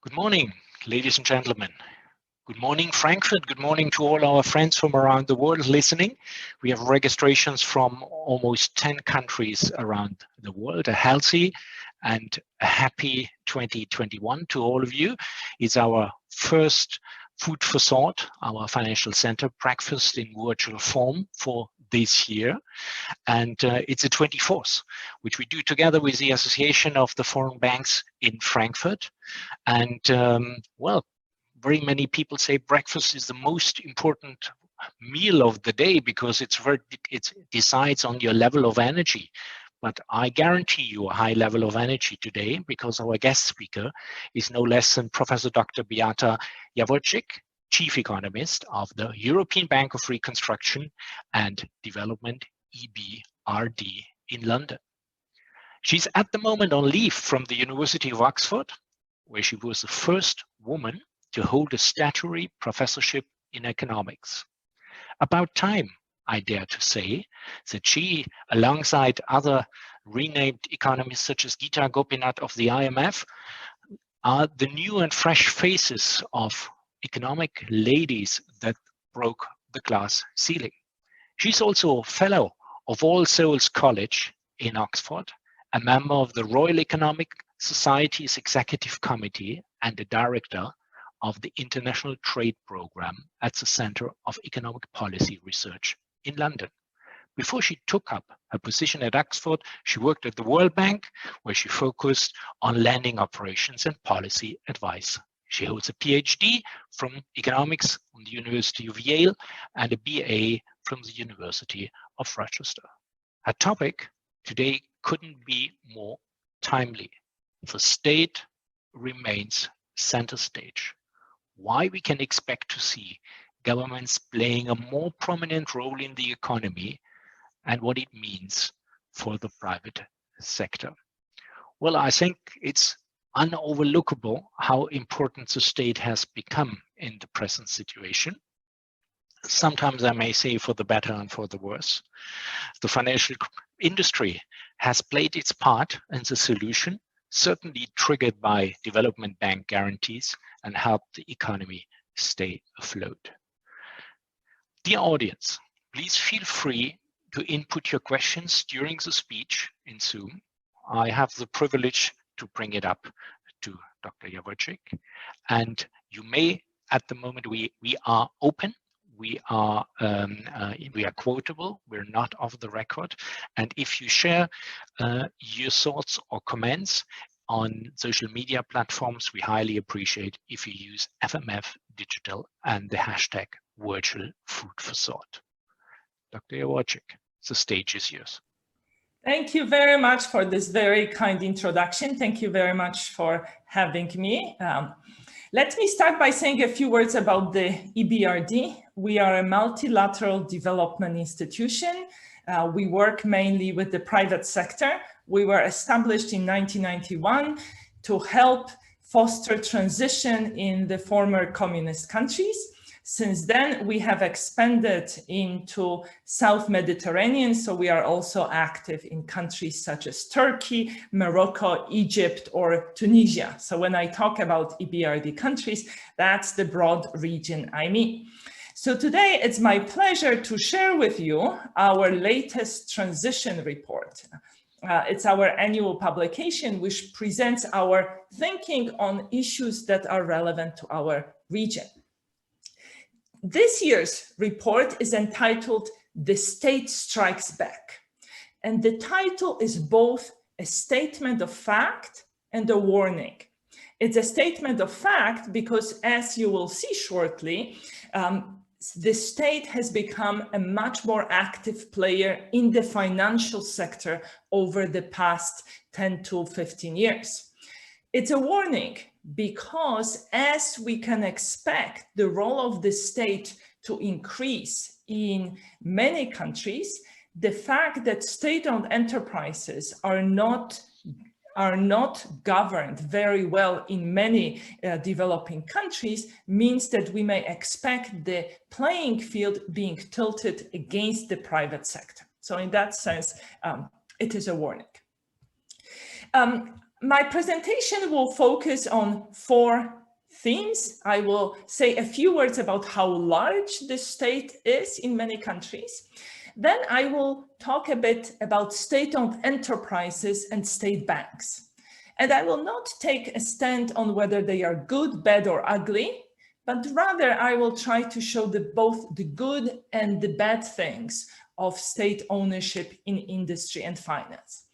Good morning, ladies and gentlemen. Good morning, Frankfurt. Good morning to all our friends from around the world listening. We have registrations from almost 10 countries around the world. A healthy and a happy 2021 to all of you. It's our first Food for Thought, our financial center breakfast in virtual form for this year. And it's the 24th, which we do together with the Association of the Foreign Banks in Frankfurt. And well, very many people say breakfast is the most important meal of the day because it decides on your level of energy. But I guarantee you a high level of energy today because our guest speaker is no less than Professor Dr. Beata Javorcik, Chief Economist of the European Bank of Reconstruction and Development, EBRD, in London. She's at the moment on leave from the University of Oxford, where she was the first woman to hold a statutory professorship in economics. About time, I dare to say, that she, alongside other renamed economists such as Geeta Gopinath of the IMF, are the new and fresh faces of economic ladies that broke the glass ceiling. She's also a fellow of All Souls College in Oxford, a member of the Royal Economic Society's Executive Committee and a director of the International Trade Programme at the Centre of Economic Policy Research in London. Before she took up her position at Oxford, she worked at the World Bank, where she focused on lending operations and policy advice. She holds a PhD from economics from the University of Yale and a BA from the University of Rochester. Her topic today couldn't be more timely. The state remains center stage. Why we can expect to see governments playing a more prominent role in the economy and what it means for the private sector. Well, I think it's unoverlookable how important the state has become in the present situation. Sometimes I may say for the better and for the worse. The financial industry has played its part in the solution, certainly triggered by development bank guarantees, and helped the economy stay afloat. Dear audience, please feel free to input your questions during the speech in Zoom. I have the privilege to bring it up to Dr. Javorcik, and you may, at the moment, we are open. We are quotable. We're not off the record. And if you share your thoughts or comments on social media platforms, we highly appreciate if you use FMF Digital and the hashtag virtual food for thought. Dr. Javorcik, the stage is yours. Thank you very much for this very kind introduction. Thank you very much for having me. Let me start by saying a few words about the EBRD. We are a multilateral development institution. We work mainly with the private sector. We were established in 1991 to help foster transition in the former communist countries. Since then, we have expanded into South Mediterranean, so we are also active in countries such as Turkey, Morocco, Egypt, or Tunisia. So when I talk about EBRD countries, that's the broad region I mean. So today, it's my pleasure to share with you our latest transition report. It's our annual publication, which presents our thinking on issues that are relevant to our region. This year's report is entitled "The State Strikes Back," and the title is both a statement of fact and a warning. It's a statement of fact because, as you will see shortly, the state has become a much more active player in the financial sector over the past 10 to 15 years. It's a warning because, as we can expect the role of the state to increase in many countries, the fact that state-owned enterprises are not governed very well in many developing countries means that we may expect the playing field being tilted against the private sector. So in that sense, it is a warning. My presentation will focus on 4 themes. I will say a few words about how large the state is in many countries. Then I will talk a bit about state-owned enterprises and state banks. And I will not take a stand on whether they are good, bad, or ugly, but rather I will try to show both the good and the bad things of state ownership in industry and finance.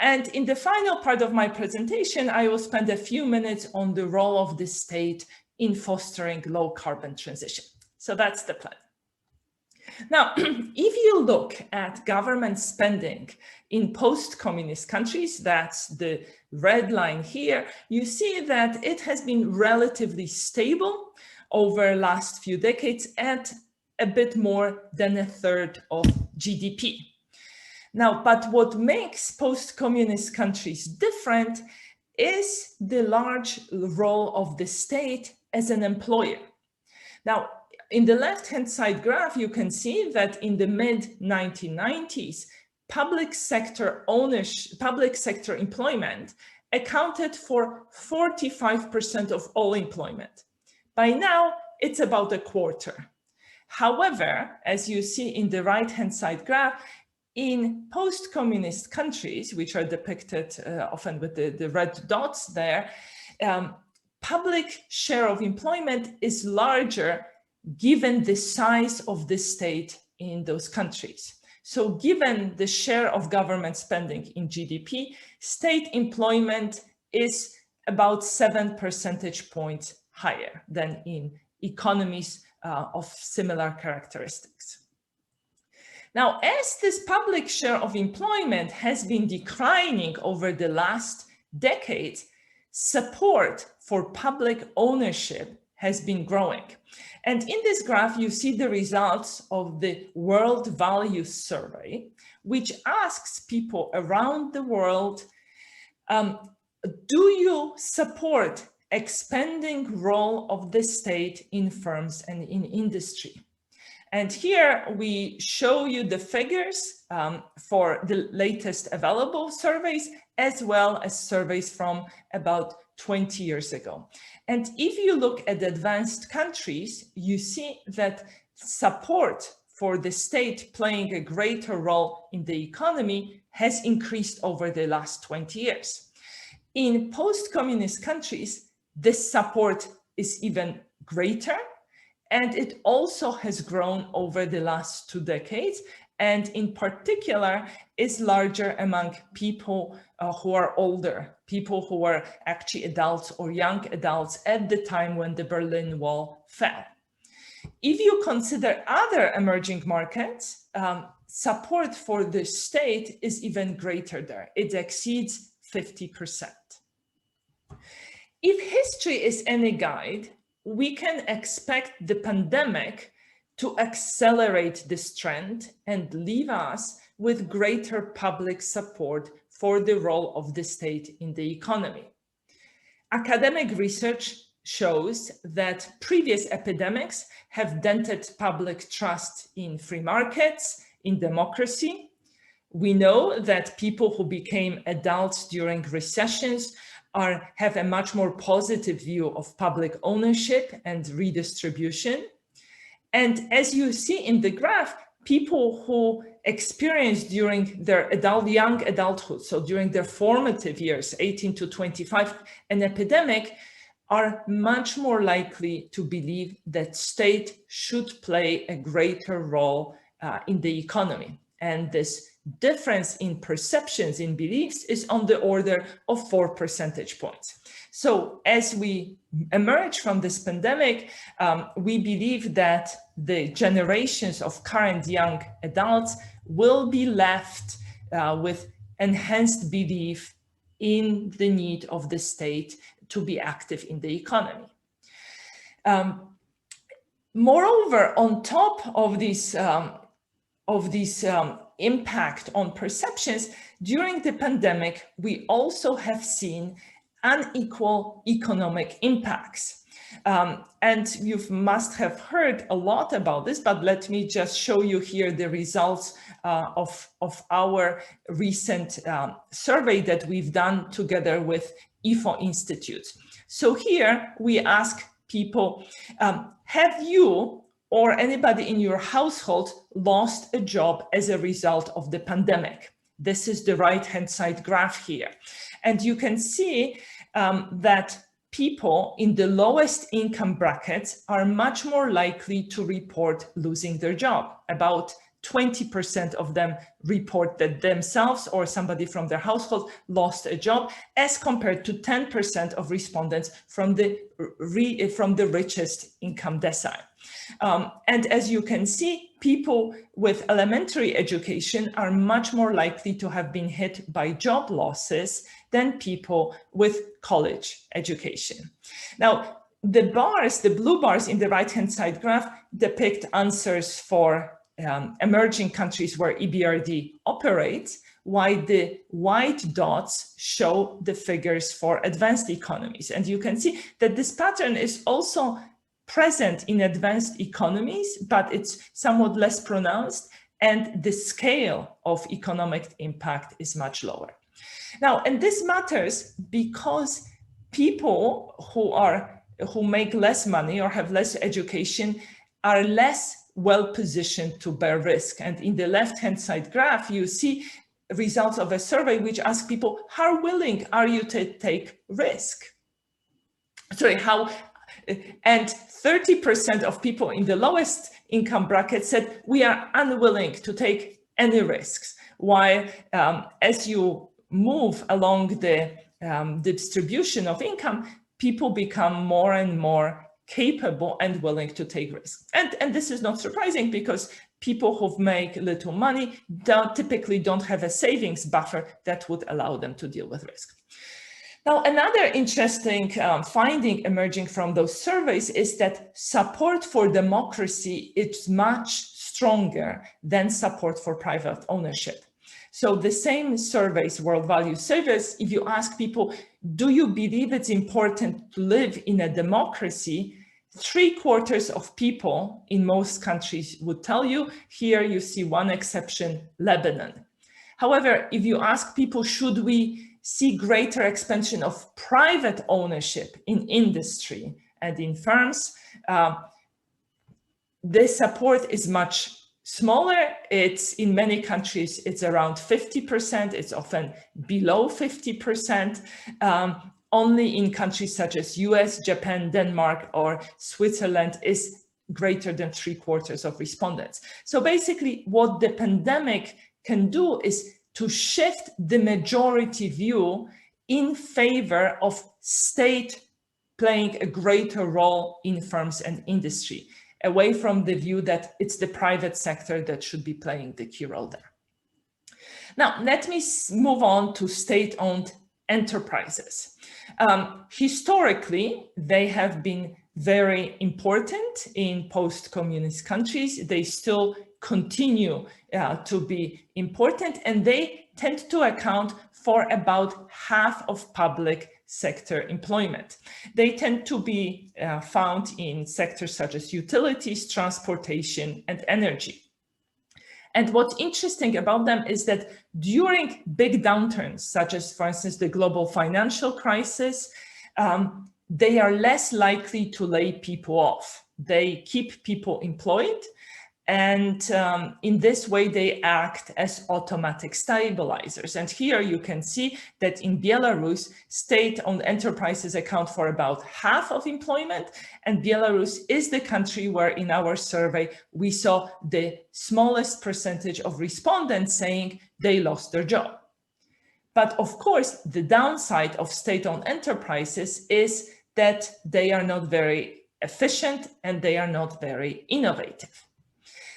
And in the final part of my presentation, I will spend a few minutes on the role of the state in fostering low carbon transition. So that's the plan. Now, if you look at government spending in post-communist countries, that's the red line here, you see that it has been relatively stable over the last few decades at a bit more than 1/3 of GDP. Now, but what makes post-communist countries different is the large role of the state as an employer. Now, in the left-hand side graph, you can see that in the mid-1990s, public sector employment accounted for 45% of all employment. By now, it's about 1/4. However, as you see in the right-hand side graph, in post-communist countries, which are depicted often with the red dots there, public share of employment is larger given the size of the state in those countries. So given the share of government spending in GDP, state employment is about 7 percentage points higher than in economies of similar characteristics. Now, as this public share of employment has been declining over the last decade, support for public ownership has been growing. And in this graph, you see the results of the World Values Survey, which asks people around the world, do you support expanding role of the state in firms and in industry? And here we show you the figures for the latest available surveys, as well as surveys from about 20 years ago. And if you look at advanced countries, you see that support for the state playing a greater role in the economy has increased over the last 20 years. In post-communist countries, this support is even greater, and it also has grown over the last 2 decades, and in particular is larger among people who are older, people who were actually adults or young adults at the time when the Berlin Wall fell. If you consider other emerging markets, support for the state is even greater there. It exceeds 50%. If history is any guide, we can expect the pandemic to accelerate this trend and leave us with greater public support for the role of the state in the economy. Academic research shows that previous epidemics have dented public trust in free markets, in democracy. We know that people who became adults during recessions have a much more positive view of public ownership and redistribution. And as you see in the graph, people who experienced during their young adulthood, so during their formative years, 18 to 25, an epidemic, are much more likely to believe that state should play a greater role in the economy. And this difference in perceptions, in beliefs, is on the order of 4 percentage points. So as we emerge from this pandemic, we believe that the generations of current young adults will be left with enhanced belief in the need of the state to be active in the economy. Moreover, on top of this impact on perceptions, during the pandemic, we also have seen unequal economic impacts. And you must have heard a lot about this, but let me just show you here the results of our recent survey that we've done together with IFO Institute. So here we ask people, have you or anybody in your household lost a job as a result of the pandemic? This is the right-hand side graph here. And you can see that people in the lowest income brackets are much more likely to report losing their job. About 20% of them report that themselves or somebody from their household lost a job, as compared to 10% of respondents from the richest income decile. And as you can see, people with elementary education are much more likely to have been hit by job losses than people with college education. Now, the blue bars in the right-hand side graph depict answers for emerging countries where EBRD operates, while the white dots show the figures for advanced economies. And you can see that this pattern is also present in advanced economies, but it's somewhat less pronounced, and the scale of economic impact is much lower. Now, and this matters because people who make less money or have less education are less well-positioned to bear risk. And in the left-hand side graph, you see results of a survey which ask people, how willing are you to take risk? And 30% of people in the lowest income bracket said, we are unwilling to take any risks. While as you move along the distribution of income, people become more and more capable and willing to take risks. And this is not surprising because people who make little money typically don't have a savings buffer that would allow them to deal with risk. Now, another interesting finding emerging from those surveys is that support for democracy is much stronger than support for private ownership. So the same surveys, World Value Surveys, if you ask people, do you believe it's important to live in a democracy? 3/4 of people in most countries would tell you. Here you see one exception, Lebanon. However, if you ask people, should we see greater expansion of private ownership in industry and in firms, the support is much smaller. It's in many countries, it's around 50%. It's often below 50%. Only in countries such as US, Japan, Denmark, or Switzerland is greater than 3/4 of respondents. So basically what the pandemic can do is to shift the majority view in favor of state playing a greater role in firms and industry, away from the view that it's the private sector that should be playing the key role there. Now, let me move on to state-owned enterprises. Historically, they have been very important in post-communist countries. They still continue to be important, and they tend to account for about half of public sector employment. They tend to be found in sectors such as utilities, transportation, and energy. And what's interesting about them is that during big downturns, such as, for instance, the global financial crisis, they are less likely to lay people off. They keep people employed, and in this way, they act as automatic stabilizers. And here you can see that in Belarus, state-owned enterprises account for about half of employment, and Belarus is the country where in our survey, we saw the smallest percentage of respondents saying they lost their job. But of course, the downside of state-owned enterprises is that they are not very efficient and they are not very innovative.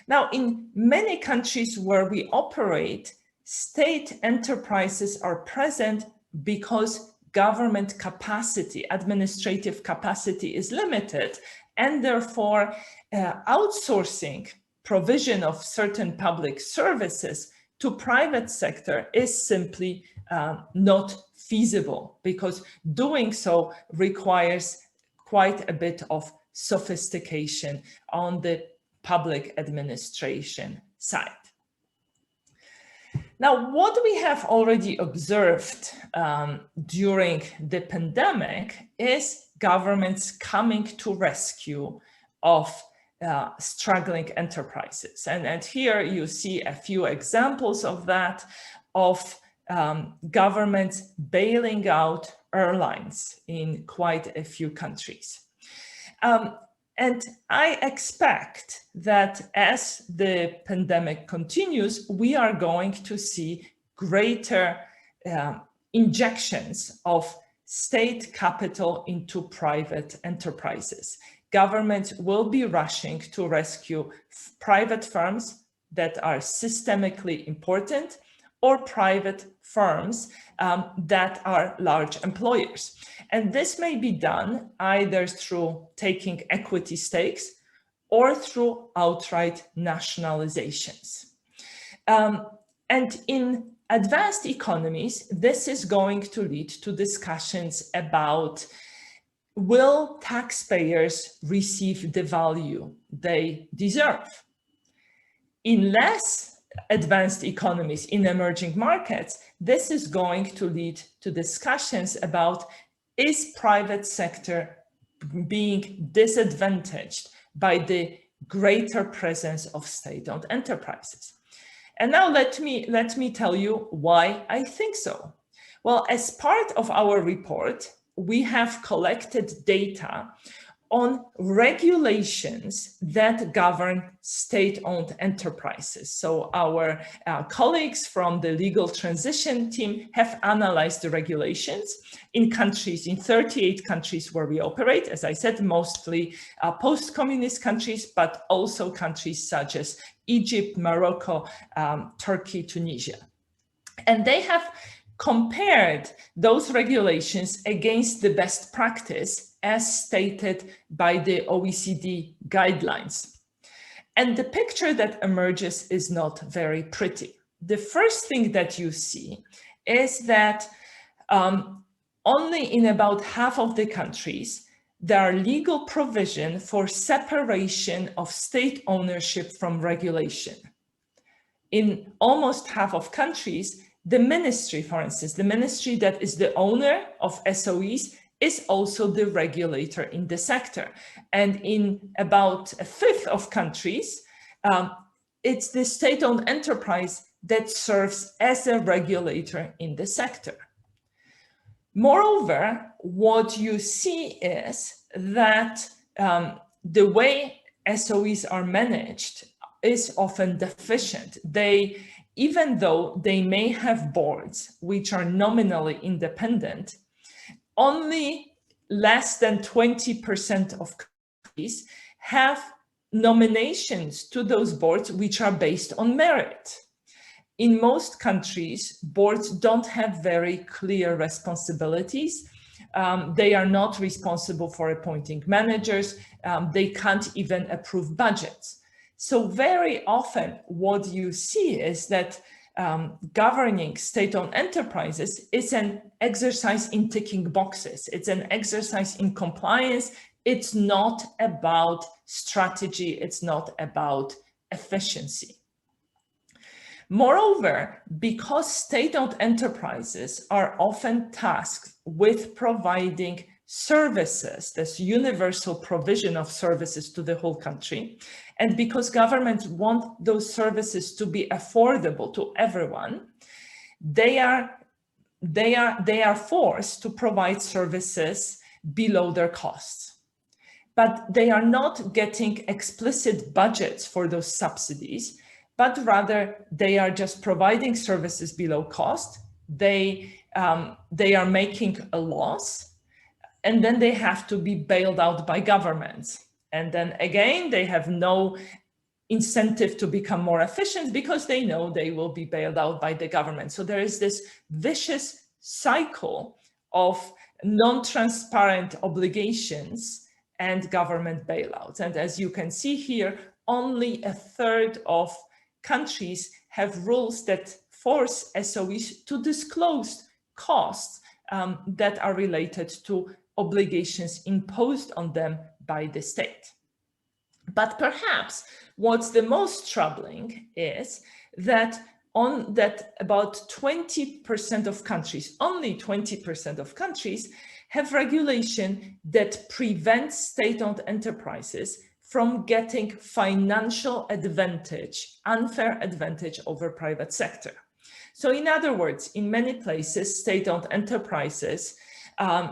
Now, in many countries where we operate, state enterprises are present because government capacity, administrative capacity is limited, and therefore outsourcing provision of certain public services to private sector is simply not feasible, because doing so requires quite a bit of sophistication on the public administration side. Now, what we have already observed during the pandemic is governments coming to rescue of struggling enterprises. And here you see a few examples of that, of governments bailing out airlines in quite a few countries. And I expect that as the pandemic continues, we are going to see greater injections of state capital into private enterprises. Governments will be rushing to rescue private firms that are systemically important, or private firms that are large employers. And this may be done either through taking equity stakes or through outright nationalizations. And in advanced economies, this is going to lead to discussions about, will taxpayers receive the value they deserve? In less advanced economies, in emerging markets, this is going to lead to discussions about, is private sector being disadvantaged by the greater presence of state-owned enterprises? And now let me tell you why I think so. Well, as part of our report, we have collected data on regulations that govern state-owned enterprises. So our colleagues from the legal transition team have analyzed the regulations in countries, in 38 countries where we operate, as I said, mostly post-communist countries, but also countries such as Egypt, Morocco, Turkey, Tunisia. And they have compared those regulations against the best practice as stated by the OECD guidelines. And the picture that emerges is not very pretty. The first thing that you see is that only in about half of the countries, there are legal provision for separation of state ownership from regulation. In almost half of countries, the ministry, for instance, the ministry that is the owner of SOEs is also the regulator in the sector. And in about a fifth of countries, it's the state-owned enterprise that serves as a regulator in the sector. Moreover, what you see is that the way SOEs are managed is often deficient. Even though they may have boards which are nominally independent, only less than 20% of countries have nominations to those boards which are based on merit. In most countries, boards don't have very clear responsibilities. They are not responsible for appointing managers. They can't even approve budgets. So very often what you see is that governing state-owned enterprises is an exercise in ticking boxes. It's an exercise in compliance. It's not about strategy. It's not about efficiency. Moreover, because state-owned enterprises are often tasked with providing services, this universal provision of services to the whole country, and because governments want those services to be affordable to everyone, they are forced to provide services below their costs. But they are not getting explicit budgets for those subsidies, but rather they are just providing services below cost. They are making a loss, and then they have to be bailed out by governments. And then again, they have no incentive to become more efficient because they know they will be bailed out by the government. So there is this vicious cycle of non-transparent obligations and government bailouts. And as you can see here, only a third of countries have rules that force SOEs to disclose costs that are related to obligations imposed on them by the state. But perhaps what's the most troubling is that about 20% of countries, only 20% of countries, have regulation that prevents state-owned enterprises from getting financial advantage, unfair advantage over private sector. So in other words, in many places, state-owned enterprises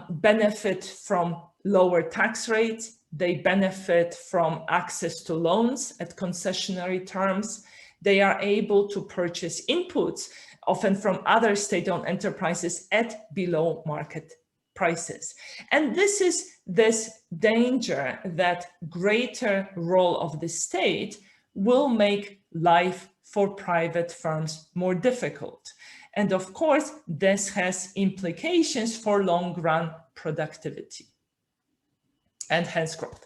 benefit from lower tax rates, they benefit from access to loans at concessionary terms, they are able to purchase inputs, often from other state-owned enterprises at below market prices. And this is this danger that greater role of the state will make life for private firms more difficult. And of course, this has implications for long-run productivity and hence growth.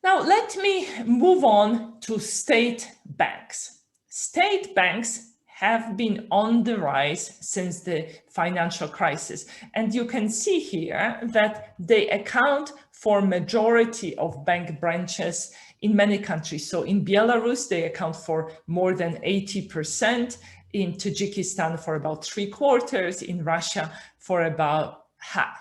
Now, let me move on to state banks. State banks have been on the rise since the financial crisis. And you can see here that they account for majority of bank branches in many countries. So in Belarus, they account for more than 80%, in Tajikistan for about 3/4, in Russia for about half.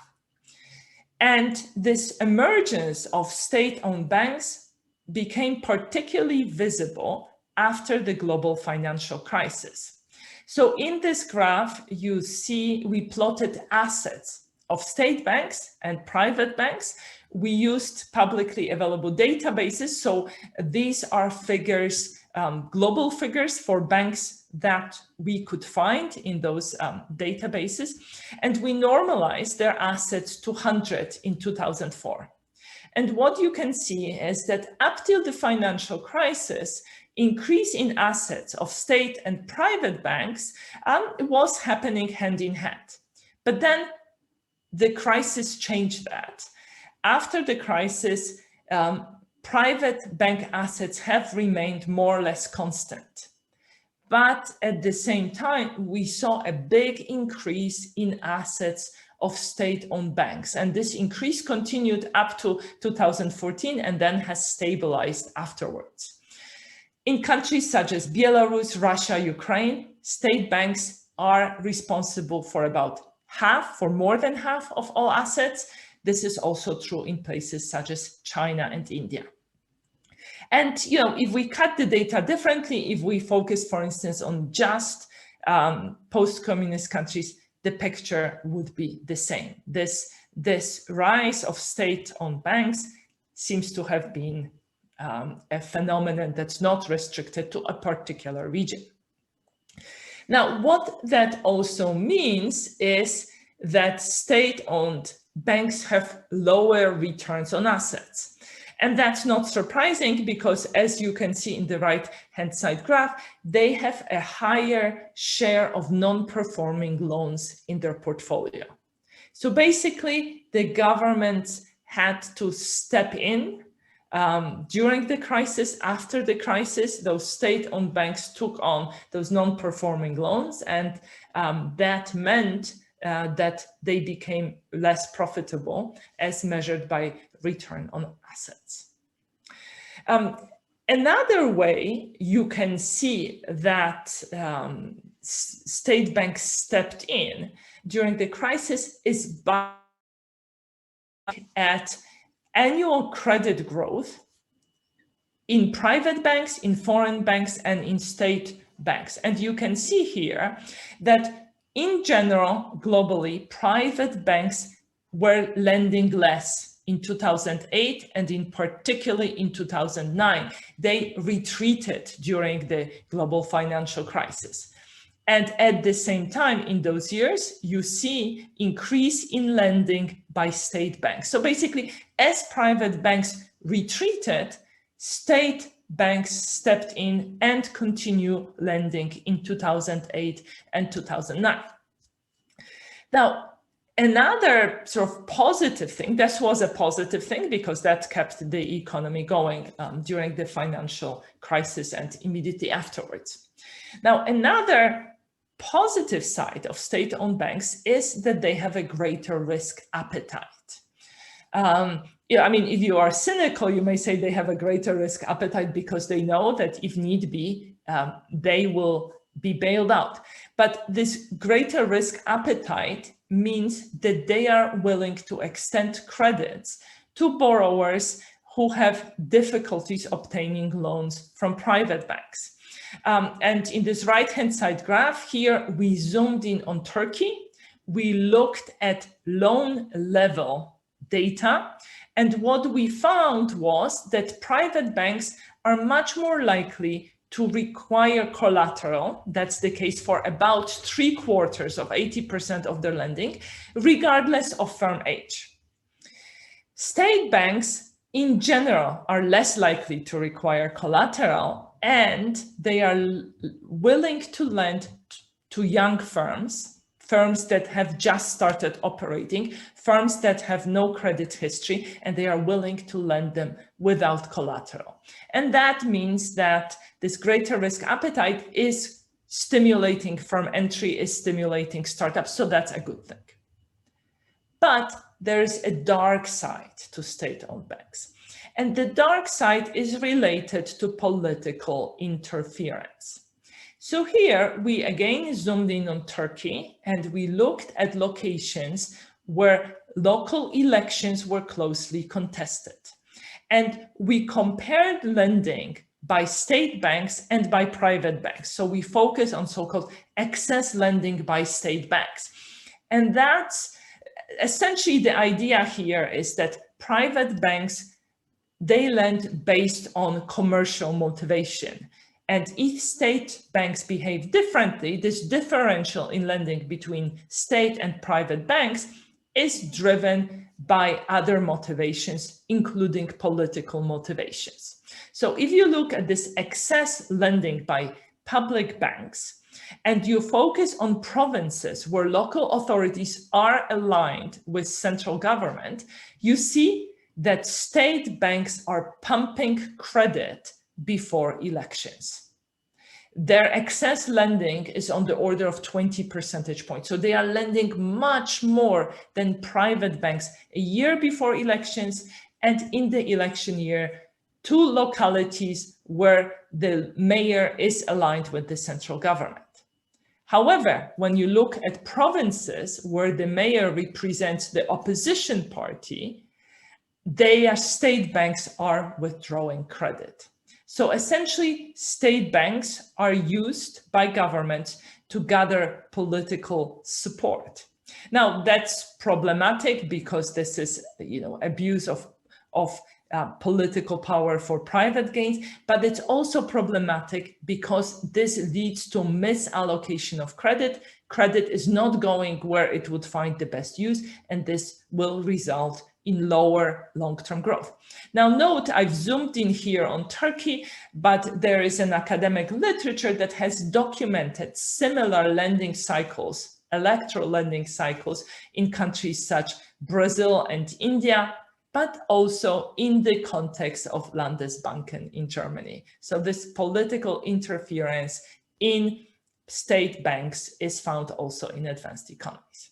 And this emergence of state-owned banks became particularly visible after the global financial crisis. So in this graph, you see we plotted assets of state banks and private banks. We used publicly available databases. So these are figures, global figures for banks that we could find in those databases. And we normalized their assets to 100 in 2004. And what you can see is that up till the financial crisis, increase in assets of state and private banks was happening hand in hand. But then the crisis changed that. After the crisis, private bank assets have remained more or less constant. But at the same time, we saw a big increase in assets of state-owned banks. And this increase continued up to 2014 and then has stabilized afterwards. In countries such as Belarus, Russia, Ukraine, state banks are responsible for about half, for more than half of all assets. This is also true in places such as China and India. And if we cut the data differently, if we focus, for instance, on just post-communist countries, the picture would be the same. This rise of state-owned banks seems to have been a phenomenon that's not restricted to a particular region. Now, what that also means is that state-owned banks have lower returns on assets. And that's not surprising because, as you can see in the right-hand side graph, they have a higher share of non-performing loans in their portfolio. So basically, the government had to step in during the crisis. After the crisis, those state-owned banks took on those non-performing loans, and that meant that they became less profitable as measured by return on assets. Another way you can see that state banks stepped in during the crisis is by at annual credit growth in private banks, in foreign banks, and in state banks. And you can see here that in general, globally, private banks were lending less in 2008 and in particularly in 2009. They retreated during the global financial crisis. And at the same time, in those years, you see increase in lending by state banks. So basically, as private banks retreated, state banks stepped in and continue lending in 2008 and 2009. Now, another sort of positive thing, this was a positive thing because that kept the economy going during the financial crisis and immediately afterwards. Now, another positive side of state-owned banks is that they have a greater risk appetite. Yeah, I mean, if you are cynical, you may say they have a greater risk appetite because they know that if need be, they will be bailed out. But this greater risk appetite means that they are willing to extend credits to borrowers who have difficulties obtaining loans from private banks. And in this right-hand side graph here, we zoomed in on Turkey. We looked at loan level data. And what we found was that private banks are much more likely to require collateral. That's the case for about 3/4 of 80% of their lending, regardless of firm age. State banks in general are less likely to require collateral, and they are willing to lend to young firms, firms that have just started operating, firms that have no credit history, and they are willing to lend them without collateral. And that means that this greater risk appetite is stimulating firm entry, is stimulating startups, so that's a good thing. But there's a dark side to state-owned banks. And the dark side is related to political interference. So here we again zoomed in on Turkey, and we looked at locations where local elections were closely contested. And we compared lending by state banks and by private banks. So we focus on so-called excess lending by state banks. And that's essentially the idea here is that private banks, they lend based on commercial motivation. And if state banks behave differently, this differential in lending between state and private banks is driven by other motivations, including political motivations. So if you look at this excess lending by public banks, and you focus on provinces where local authorities are aligned with central government, you see that state banks are pumping credit before elections. Their excess lending is on the order of 20 percentage points. So they are lending much more than private banks a year before elections and in the election year to localities where the mayor is aligned with the central government. However, when you look at provinces where the mayor represents the opposition party, their state banks are withdrawing credit. So essentially, state banks are used by governments to gather political support. Now, that's problematic because this is, abuse of political power for private gains, but it's also problematic because this leads to misallocation of credit. Credit is not going where it would find the best use, and this will result in lower long-term growth. Now note, I've zoomed in here on Turkey, but there is an academic literature that has documented similar lending cycles, electoral lending cycles in countries such Brazil and India, but also in the context of Landesbanken in Germany. So this political interference in state banks is found also in advanced economies.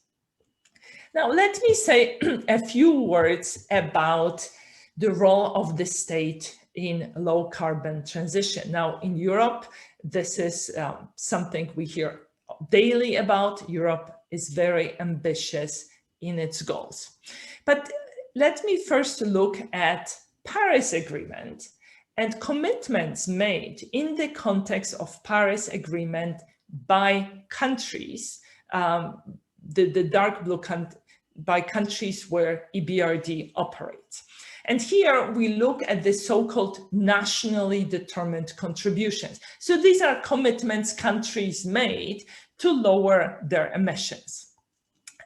Now, let me say a few words about the role of the state in low carbon transition. Now, in Europe, this is something we hear daily about. Europe is very ambitious in its goals. But let me first look at Paris Agreement and commitments made in the context of Paris Agreement by countries, the dark blue by countries where EBRD operates. And here we look at the so-called nationally determined contributions. So these are commitments countries made to lower their emissions.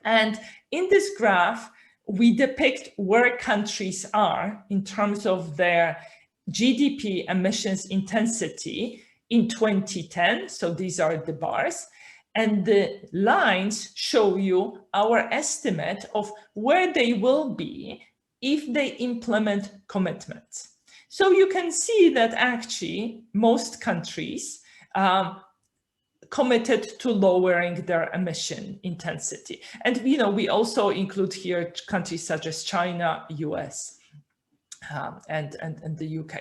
And in this graph, we depict where countries are in terms of their GDP emissions intensity in 2010. So these are the bars. And the lines show you our estimate of where they will be if they implement commitments. So you can see that actually most countries committed to lowering their emission intensity. And we also include here countries such as China, US, and the UK.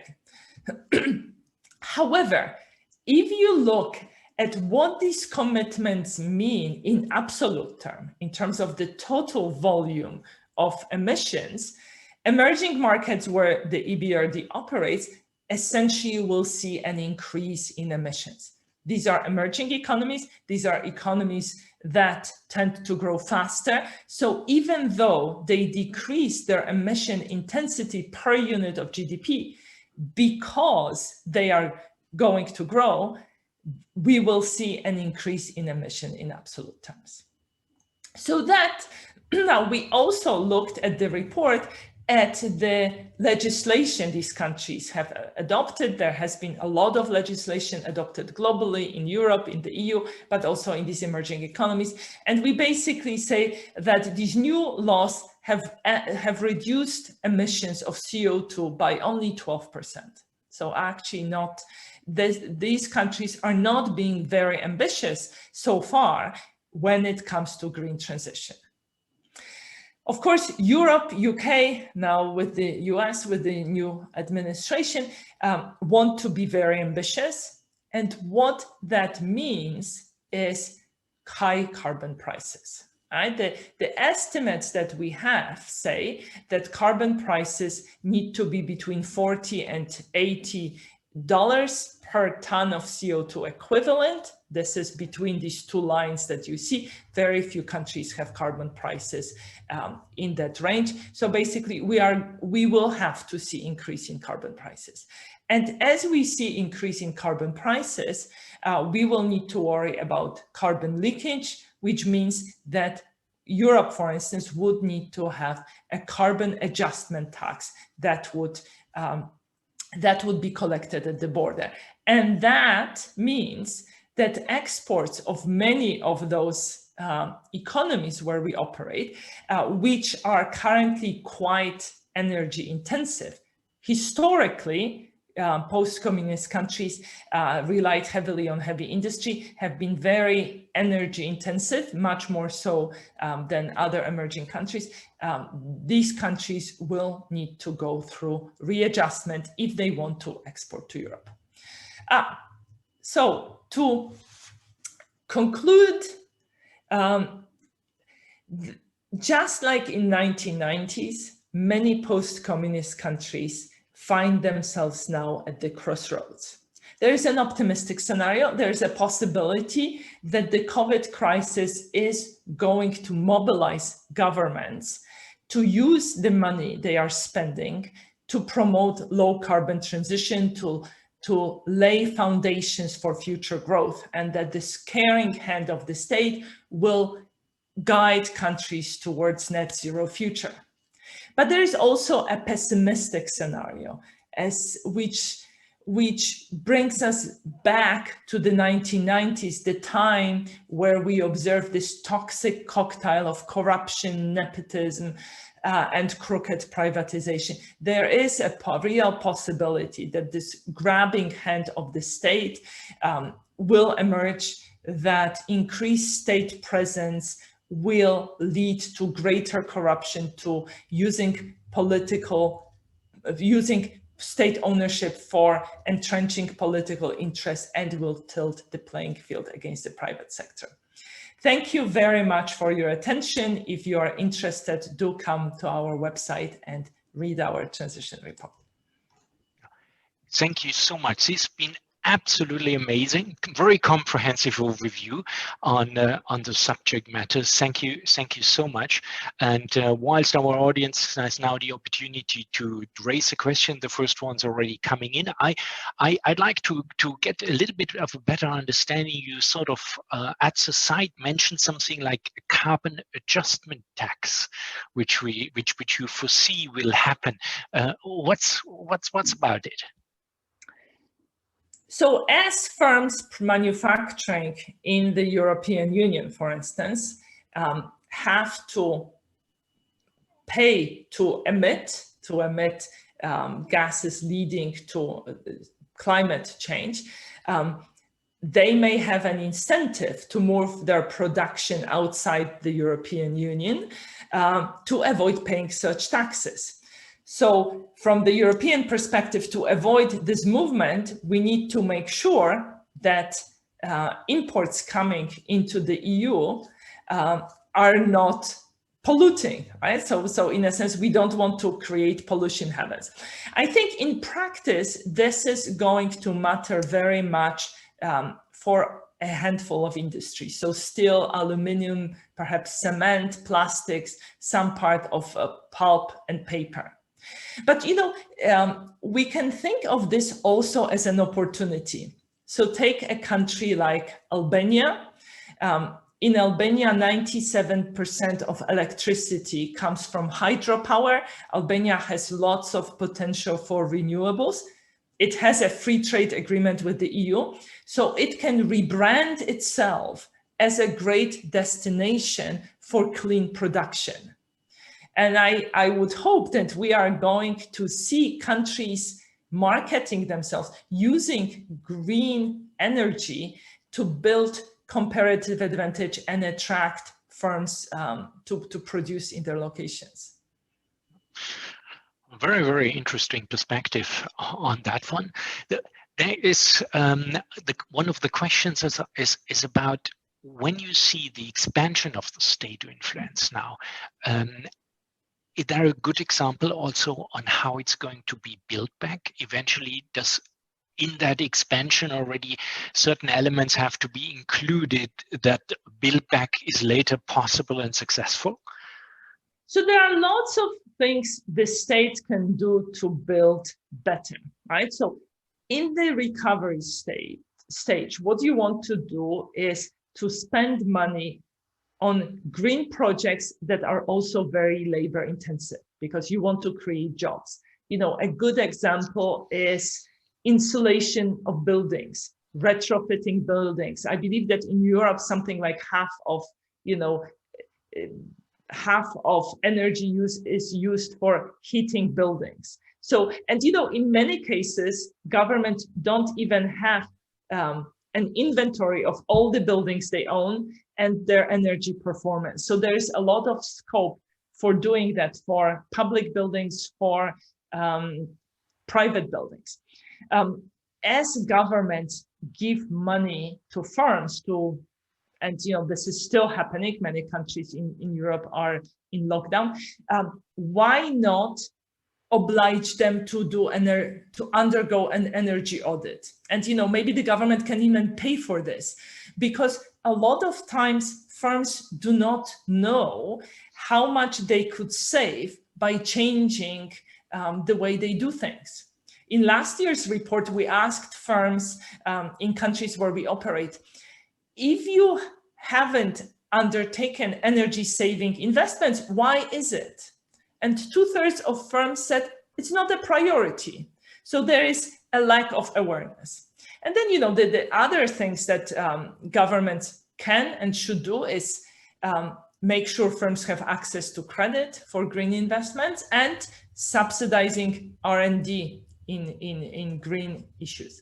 However, if you look at what these commitments mean in absolute terms, in terms of the total volume of emissions, emerging markets where the EBRD operates essentially will see an increase in emissions. These are emerging economies. These are economies that tend to grow faster. So even though they decrease their emission intensity per unit of GDP, because they are going to grow, we will see an increase in emission in absolute terms. So that now we also looked at the report at the legislation these countries have adopted. There has been a lot of legislation adopted globally in Europe, in the EU, but also in these emerging economies. And we basically say that these new laws have reduced emissions of CO2 by only 12%. So actually these countries are not being very ambitious so far when it comes to green transition. Of course, Europe, UK, now with the US, with the new administration, want to be very ambitious. And what that means is high carbon prices. Right? The estimates that we have say that carbon prices need to be between $40 and $80 per ton of CO2 equivalent. This is between these two lines that you see. Very few countries have carbon prices in that range. So basically, we will have to see increase in carbon prices. And as we see increase in carbon prices, we will need to worry about carbon leakage, which means that Europe, for instance, would need to have a carbon adjustment tax that would be collected at the border. And that means that exports of many of those economies where we operate, which are currently quite energy intensive, historically, post-communist countries relied heavily on heavy industry, have been very energy intensive, much more so than other emerging countries. These countries will need to go through readjustment if they want to export to Europe. So to conclude, just like in 1990s, many post-communist countries find themselves now at the crossroads. There is an optimistic scenario. There is a possibility that the COVID crisis is going to mobilize governments to use the money they are spending to promote low carbon transition, to lay foundations for future growth, and that this caring hand of the state will guide countries towards net zero future. But there is also a pessimistic scenario, which brings us back to the 1990s, the time where we observed this toxic cocktail of corruption, nepotism, and crooked privatization. There is a real possibility that this grabbing hand of the state will emerge, that increased state presence will lead to greater corruption, to using state ownership for entrenching political interests, and will tilt the playing field against the private sector. Thank you very much for your attention. If you are interested, do come to our website and read our transition report. Thank you so much. It's been absolutely amazing, very comprehensive overview on the subject matters. Thank you so much. And whilst our audience has now the opportunity to raise a question, the first one's already coming in. I'd like to get a little bit of a better understanding. You sort of at the site mentioned something like a carbon adjustment tax, which you foresee will happen. What's about it? So as firms manufacturing in the European Union, for instance, have to pay to emit gases leading to climate change, they may have an incentive to move their production outside the European Union to avoid paying such taxes. So from the European perspective, to avoid this movement, we need to make sure that imports coming into the EU are not polluting, right? So in a sense, we don't want to create pollution habits. I think in practice, this is going to matter very much for a handful of industries. So steel, aluminum, perhaps cement, plastics, some part of pulp and paper. But, you know, we can think of this also as an opportunity. So take a country like Albania. In Albania, 97% of electricity comes from hydropower. Albania has lots of potential for renewables. It has a free trade agreement with the EU, so it can rebrand itself as a great destination for clean production. And I would hope that we are going to see countries marketing themselves using green energy to build comparative advantage and attract firms to produce in their locations. Very, very interesting perspective on that one. There is one of the questions is about when you see the expansion of the state influence now. Is there a good example also on how it's going to be built back? Eventually, does in that expansion already certain elements have to be included that build back is later possible and successful? So there are lots of things the state can do to build better, right? So in the recovery stage, what you want to do is to spend money on green projects that are also very labor intensive because you want to create jobs. You know, a good example is insulation of buildings, retrofitting buildings. I believe that in Europe, something like half of energy use is used for heating buildings. So, and you know, in many cases, governments don't even have an inventory of all the buildings they own and their energy performance. So there's a lot of scope for doing that for public buildings, for private buildings. As governments give money to firms to, and you know, this is still happening, many countries in Europe are in lockdown, why not oblige them to undergo an energy audit? And you know, maybe the government can even pay for this, because a lot of times firms do not know how much they could save by changing the way they do things. In last year's report, we asked firms in countries where we operate, if you haven't undertaken energy saving investments, why is it? And 2/3 of firms said it's not a priority. So there is a lack of awareness. And then, you know, the other things that governments can and should do is make sure firms have access to credit for green investments and subsidizing R&D in green issues.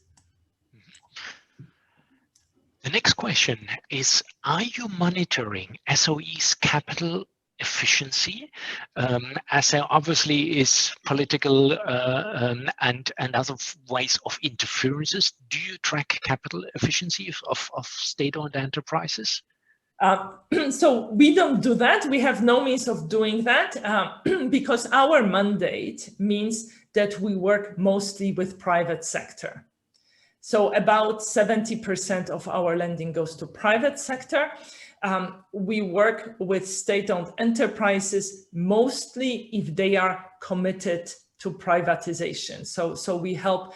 The next question is, are you monitoring SOE's capital efficiency, as there obviously is political and other ways of interferences? Do you track capital efficiency of state-owned enterprises? So we don't do that. We have no means of doing that because our mandate means that we work mostly with private sector. So about 70% of our lending goes to private sector. We work with state-owned enterprises mostly if they are committed to privatization. So we help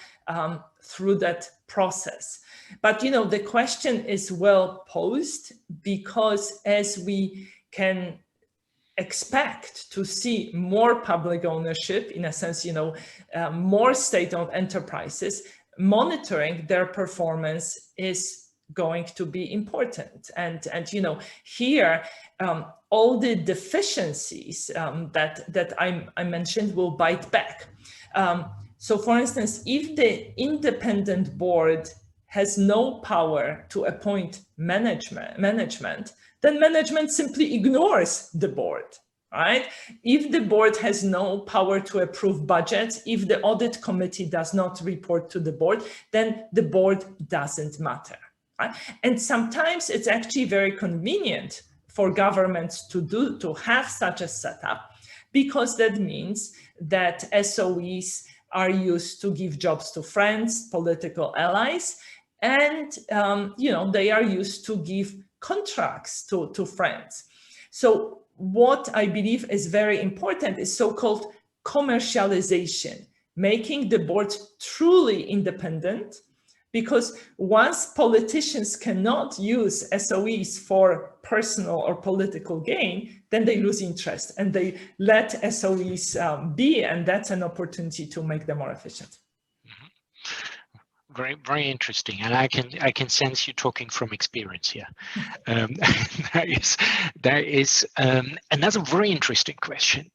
through that process. But you know, the question is well posed, because as we can expect to see more public ownership, in a sense, you know, more state-owned enterprises, monitoring their performance is going to be important. And you know, here, all the deficiencies that I mentioned will bite back. So for instance, if the independent board has no power to appoint management, then management simply ignores the board, right? If the board has no power to approve budgets, if the audit committee does not report to the board, then the board doesn't matter. Right? And sometimes it's actually very convenient for governments to have such a setup, because that means that SOEs are used to give jobs to friends, political allies, and they are used to give contracts to friends. So what I believe is very important is so-called commercialization, making the board truly independent, because once politicians cannot use SOEs for personal or political gain, then they lose interest and they let SOEs be, and that's an opportunity to make them more efficient. Very, very interesting, and I can sense you talking from experience here. There is another very interesting question: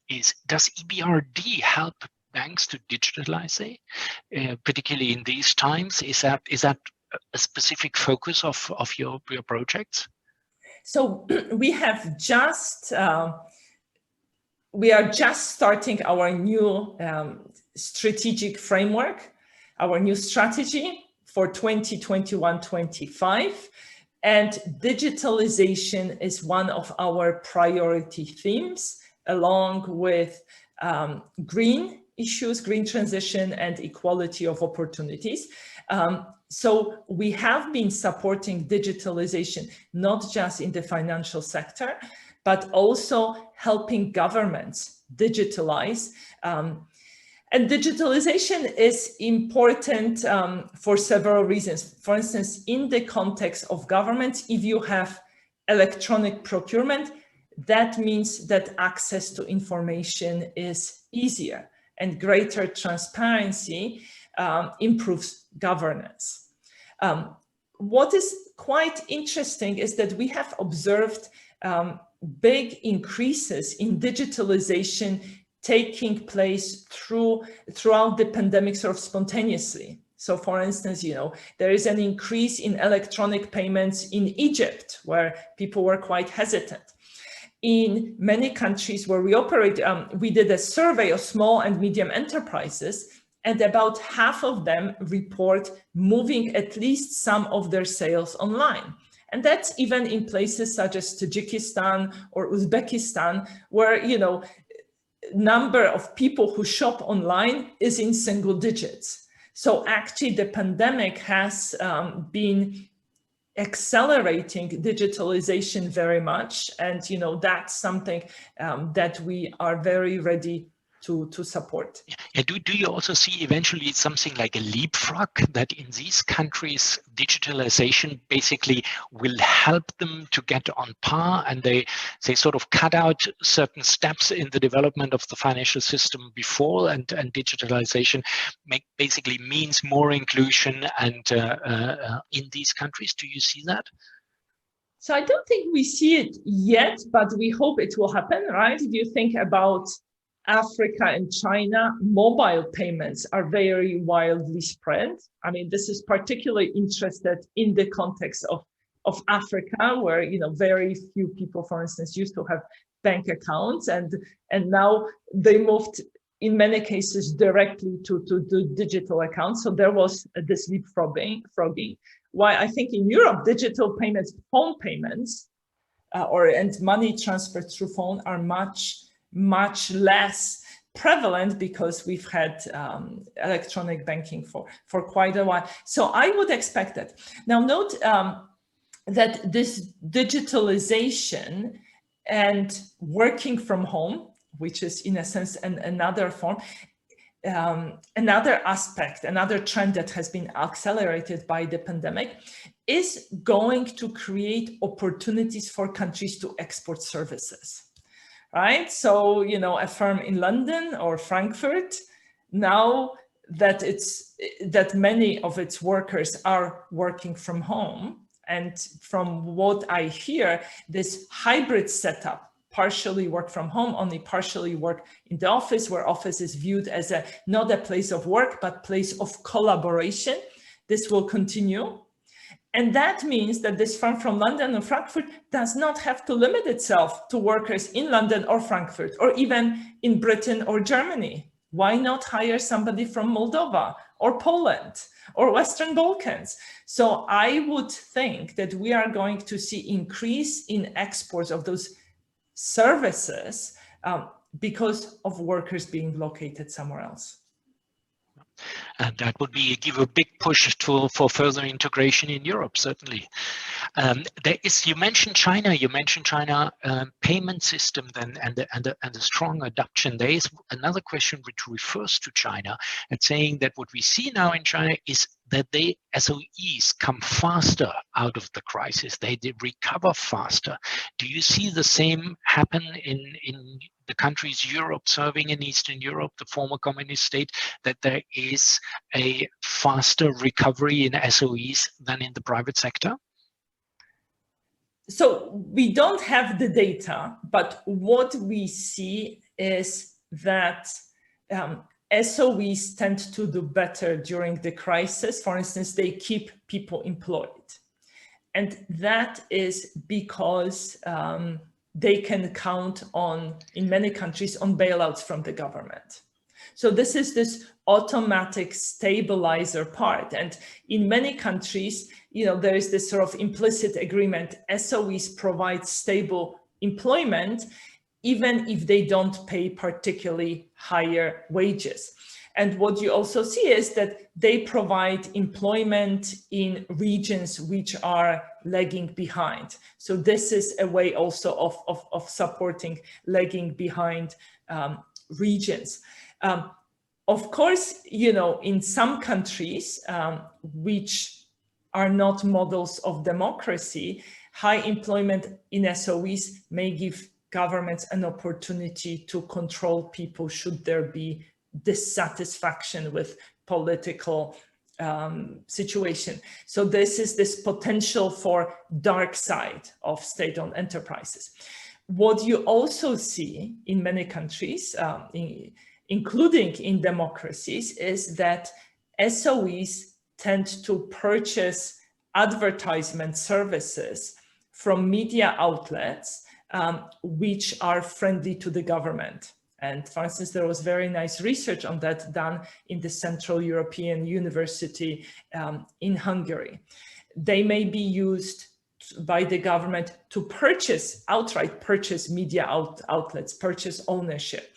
does EBRD help banks to digitalize, particularly in these times? Is that a specific focus of your projects? So we have we are just starting our new strategic framework, our new strategy for 2021-25, and digitalization is one of our priority themes, along with green issues, green transition, and equality of opportunities. So we have been supporting digitalization, not just in the financial sector, but also helping governments digitalize. And digitalization is important for several reasons. For instance, in the context of governments, if you have electronic procurement, that means that access to information is easier, and greater transparency improves governance. What is quite interesting is that we have observed big increases in digitalization taking place throughout the pandemic sort of spontaneously. So for instance, there is an increase in electronic payments in Egypt, where people were quite hesitant. In many countries where we operate, we did a survey of small and medium enterprises, and about half of them report moving at least some of their sales online. And that's even in places such as Tajikistan or Uzbekistan, where, number of people who shop online is in single digits. So actually the pandemic has been accelerating digitalization very much. And, that's something that we are very ready to support. Yeah, do you also see eventually something like a leapfrog, that in these countries digitalization basically will help them to get on par, and they sort of cut out certain steps in the development of the financial system before, and digitalization basically means more inclusion and in these countries? Do you see that? So I don't think we see it yet, but we hope it will happen, right? If you think about Africa and China, mobile payments are very widely spread. I mean, this is particularly interested in the context of Africa, where, very few people, for instance, used to have bank accounts, and now they moved in many cases directly to digital accounts. So there was this leapfrogging. Why I think in Europe, digital payments, phone payments, and money transferred through phone are much less prevalent, because we've had electronic banking for quite a while. So I would expect that. Now note that this digitalization and working from home, which is in a sense another form, another aspect, another trend that has been accelerated by the pandemic, is going to create opportunities for countries to export services. Right? So, a firm in London or Frankfurt, now that many of its workers are working from home, and from what I hear, this hybrid setup, partially work from home, only partially work in the office, where office is viewed as not a place of work, but place of collaboration. This will continue And that means that this firm from London or Frankfurt does not have to limit itself to workers in London or Frankfurt, or even in Britain or Germany. Why not hire somebody from Moldova or Poland or Western Balkans? So I would think that we are going to see increase in exports of those services because of workers being located somewhere else. And that would give a big push for further integration in Europe, certainly. You mentioned China. Payment system then and the strong adoption. There is another question which refers to China and saying that what we see now in China is that SOEs come faster out of the crisis. They recover faster. Do you see the same happen in the countries you're observing in Eastern Europe, the former communist state, that there is a faster recovery in SOEs than in the private sector? So we don't have the data, but what we see is that SOEs tend to do better during the crisis. For instance, they keep people employed. And that is because they can count on, in many countries, on bailouts from the government. So this is this automatic stabilizer part. And in many countries, there is this sort of implicit agreement. SOEs provide stable employment, even if they don't pay particularly higher wages. And what you also see is that they provide employment in regions which are lagging behind. So this is a way also of supporting lagging behind regions. Of course, in some countries which are not models of democracy, high employment in SOEs may give governments an opportunity to control people should there be dissatisfaction with political situation. So this is this potential for dark side of state-owned enterprises. What you also see in many countries, including in democracies, is that SOEs tend to purchase advertisement services from media outlets which are friendly to the government. And for instance, there was very nice research on that done in the Central European University in Hungary. They may be used by the government to outright purchase media outlets, purchase ownership.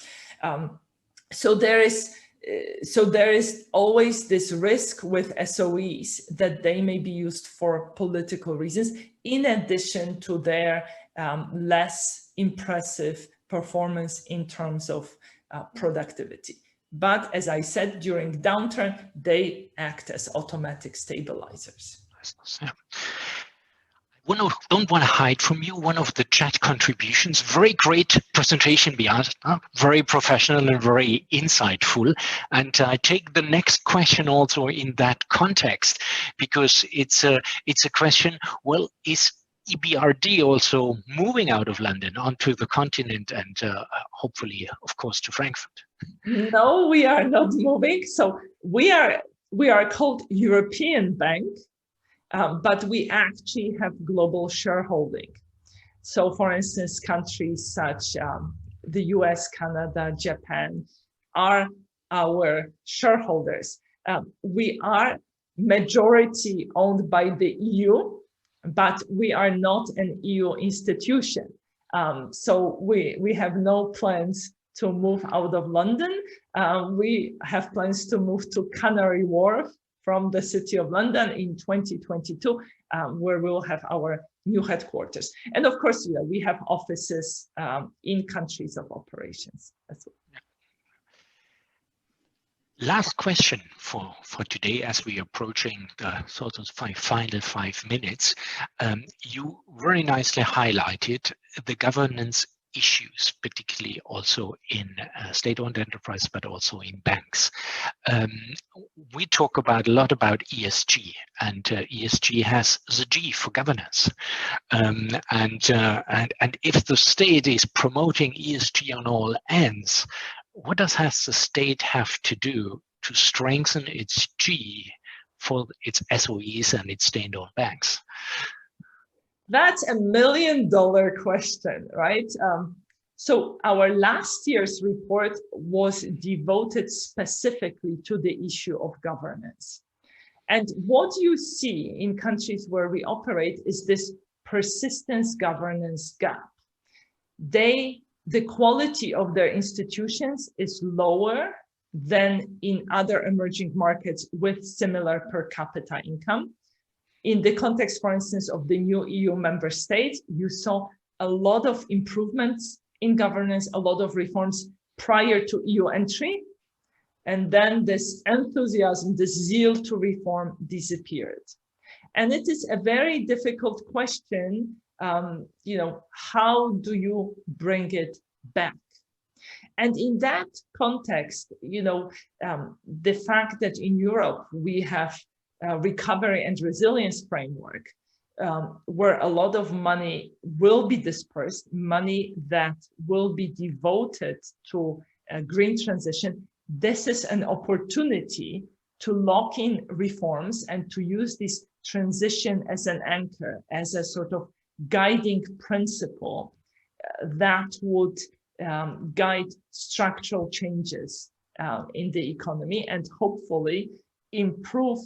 So there is always this risk with SOEs that they may be used for political reasons, in addition to their less impressive performance in terms of productivity. But as I said, during downturn, they act as automatic stabilizers. Yeah. I don't want to hide from you one of the chat contributions. Very great presentation, Beata, very professional and very insightful. And I take the next question also in that context, because it's a question, well, is EBRD also moving out of London onto the continent and hopefully, of course, to Frankfurt? No, we are not moving. So we are called European Bank, but we actually have global shareholding. So for instance, countries such the US, Canada, Japan are our shareholders. We are majority owned by the EU, but we are not an EU institution. So we have no plans to move out of London. We have plans to move to Canary Wharf from the City of London in 2022, where we'll have our new headquarters. And of course, we have offices in countries of operations as well. Last question for today, as we are approaching the sort of final 5 minutes. You very nicely highlighted the governance issues, particularly also in state-owned enterprise, but also in banks. We talk a lot about ESG, and ESG has the G for governance. And if the state is promoting ESG on all ends, what has the state have to do to strengthen its G for its SOEs and its state-owned banks? That's $1 million question, right? So our last year's report was devoted specifically to the issue of governance. And what you see in countries where we operate is this persistence governance gap. The quality of their institutions is lower than in other emerging markets with similar per capita income. In the context, for instance, of the new EU member states, you saw a lot of improvements in governance, a lot of reforms prior to EU entry. And then this enthusiasm, this zeal to reform disappeared. And it is a very difficult question, how do you bring it back? And in that context, the fact that in Europe we have a recovery and resilience framework, where a lot of money will be dispersed, money that will be devoted to a green transition, this is an opportunity to lock in reforms and to use this transition as an anchor, as a sort of guiding principle that would guide structural changes in the economy and hopefully improve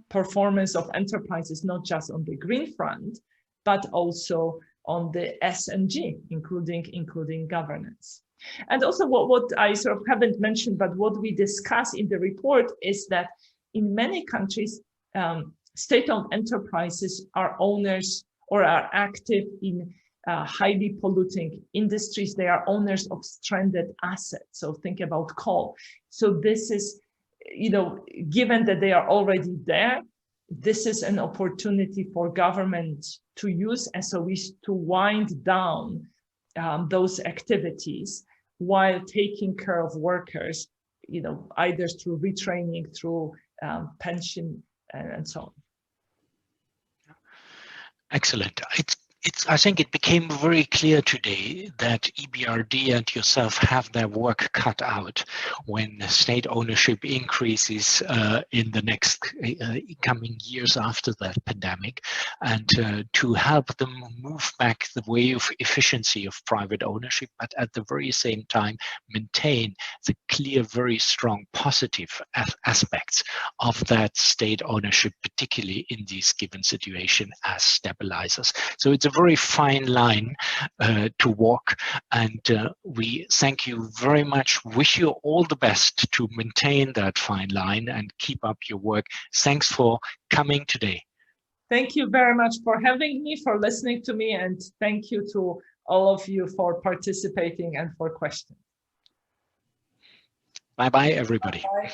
performance of enterprises, not just on the green front, but also on the S and G, including governance. And also what I sort of haven't mentioned, but what we discuss in the report is that in many countries, state-owned enterprises are owners or are active in highly polluting industries. They are owners of stranded assets. So think about coal. So this is, given that they are already there, this is an opportunity for government to use SOEs to wind down those activities while taking care of workers, either through retraining, through pension, and so on. Excellent. I think it became very clear today that EBRD and yourself have their work cut out when state ownership increases in the next coming years after the pandemic, and to help them move back the way of efficiency of private ownership, but at the very same time maintain the clear, very strong positive aspects of that state ownership, particularly in this given situation as stabilizers. So it's a very fine line to walk, and we thank you very much. Wish you all the best to maintain that fine line and keep up your work. Thanks for coming today. Thank you very much for having me, for listening to me, and thank you to all of you for participating and for questions. Bye-bye, everybody. Bye.